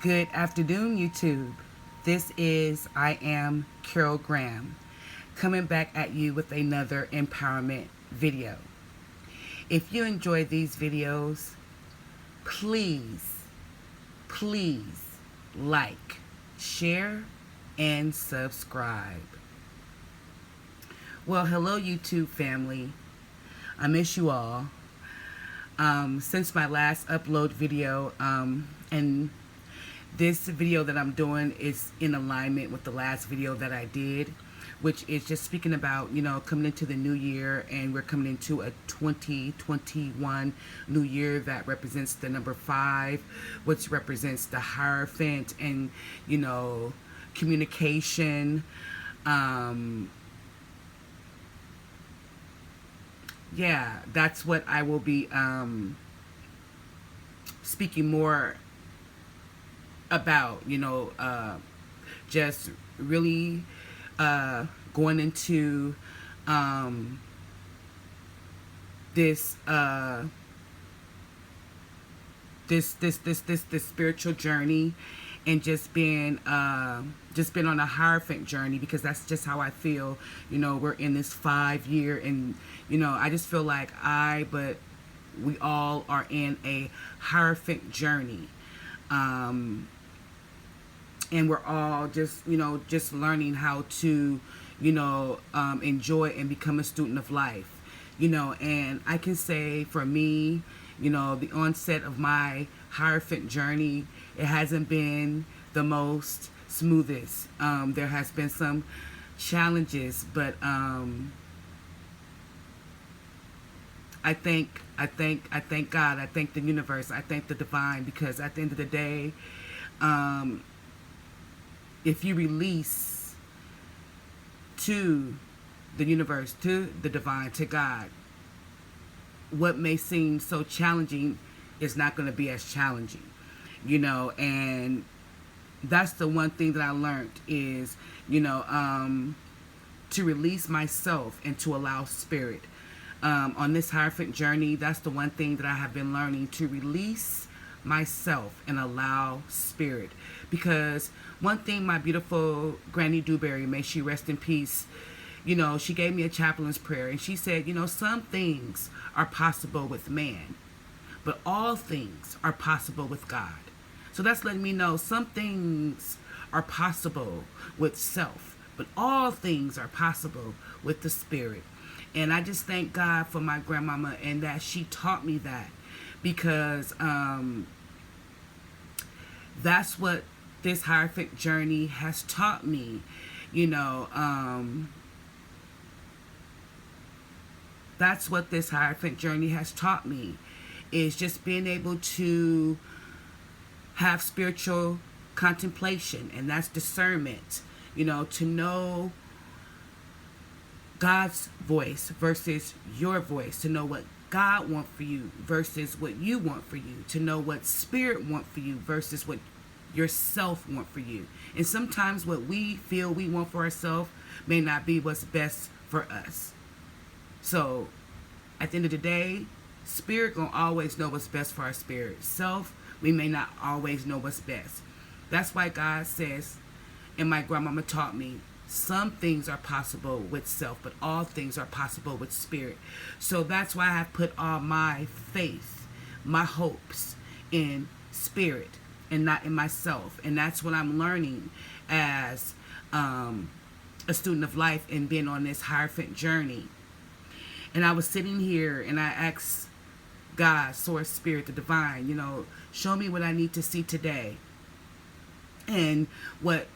Good afternoon, YouTube. This is I Am Carol Graham, coming back at you with another empowerment video. If you enjoy these videos, please like, share, and subscribe. Well, hello, YouTube family. I miss you all. Since my last upload video, and this video that I'm doing is in alignment with the last video that I did, which is just speaking about, coming into the new year, and we're coming into a 2021 new year that represents the number 5, which represents the Hierophant and, communication. Yeah, that's what I will be speaking more about, just really going into this this spiritual journey, and just been on a Hierophant journey, because that's just how I feel. We're in this 5-year, and I just feel like but we all are in a Hierophant journey. And we're all just learning how to enjoy and become a student of life. And I can say, for me, the onset of my Hierophant journey, it hasn't been the most smoothest. There has been some challenges, but I thank God, I thank the universe, I thank the divine, because at the end of the day, if you release to the universe, to the divine, to God, what may seem so challenging is not going to be as challenging, and that's the one thing that I learned is, to release myself and to allow spirit. On this Hierophant journey, that's the one thing that I have been learning, to release myself and allow spirit. Because one thing my beautiful Granny Dewberry, may she rest in peace, she gave me a chaplain's prayer, and she said, some things are possible with man, but all things are possible with God. So that's letting me know some things are possible with self, but all things are possible with the spirit. And I just thank God for my grandmama, and that she taught me that, because that's what this Hierophant journey has taught me. That's what this Hierophant journey has taught me, is just being able to have spiritual contemplation, and that's discernment, to know God's voice versus your voice, to know what God wants for you versus what you want for you, to know what spirit wants for you versus what yourself want for you. And sometimes what we feel we want for ourselves may not be what's best for us. So at the end of the day, spirit gonna always know what's best for our spirit. Self, we may not always know what's best. That's why God says, and my grandmama taught me, some things are possible with self, but all things are possible with spirit. So that's why I have put all my faith, my hopes in spirit and not in myself. And that's what I'm learning as a student of life and being on this Hierophant journey. And I was sitting here and I asked God, source, spirit, the divine, show me what I need to see today. And what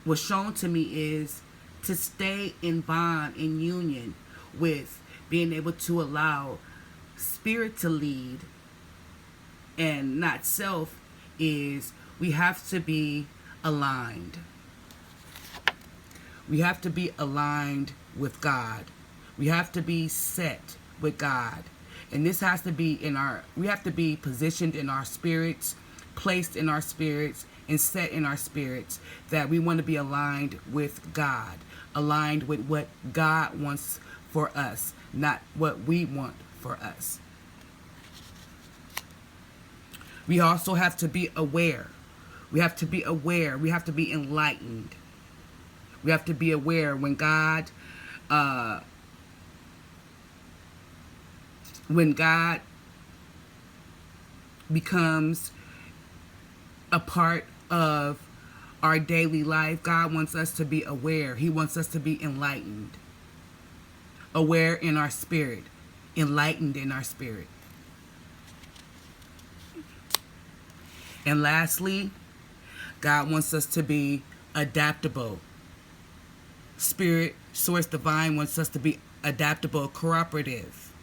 was shown to me is to stay in bond, in union with being able to allow spirit to lead and not self. Is we have to be aligned. We have to be aligned with God. We have to be set with God. And this has to be we have to be positioned in our spirits, placed in our spirits, and set in our spirits, that we want to be aligned with God, aligned with what God wants for us, not what we want for us. We also have to be aware. We have to be aware. We have to be enlightened. We have to be aware when God becomes a part of our daily life. God wants us to be aware. He wants us to be enlightened. Aware in our spirit. Enlightened in our spirit. And lastly, God wants us to be adaptable. Spirit, Source Divine wants us to be adaptable, cooperative.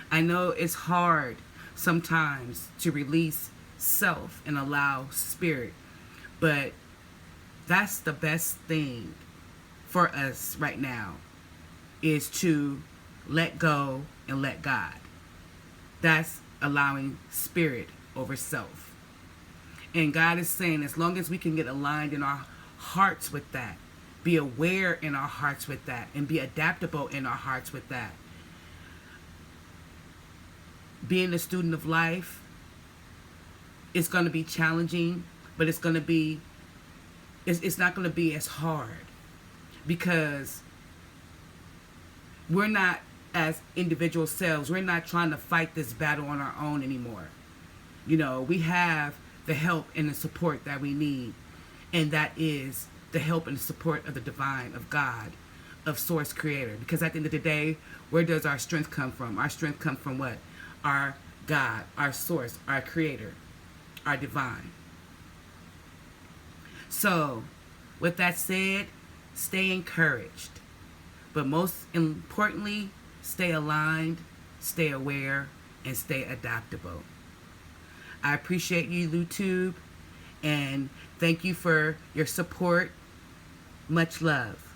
I know it's hard sometimes to release self and allow spirit, but that's the best thing for us right now, is to let go and let God. That's allowing spirit over self. And God is saying, as long as we can get aligned in our hearts with that, be aware in our hearts with that, and be adaptable in our hearts with that, being a student of life is going to be challenging, but it's not going to be as hard, because we're not, as individual selves, we're not trying to fight this battle on our own anymore. You know, we have the help and the support that we need, and that is the help and the support of the divine, of God, of Source Creator. Because at the end of the day, where does our strength come from? Our strength comes from what? Our God, our Source, our Creator, our divine. So, with that said, stay encouraged. But most importantly, stay aligned, stay aware, and stay adaptable. I appreciate you, YouTube, and thank you for your support. Much love.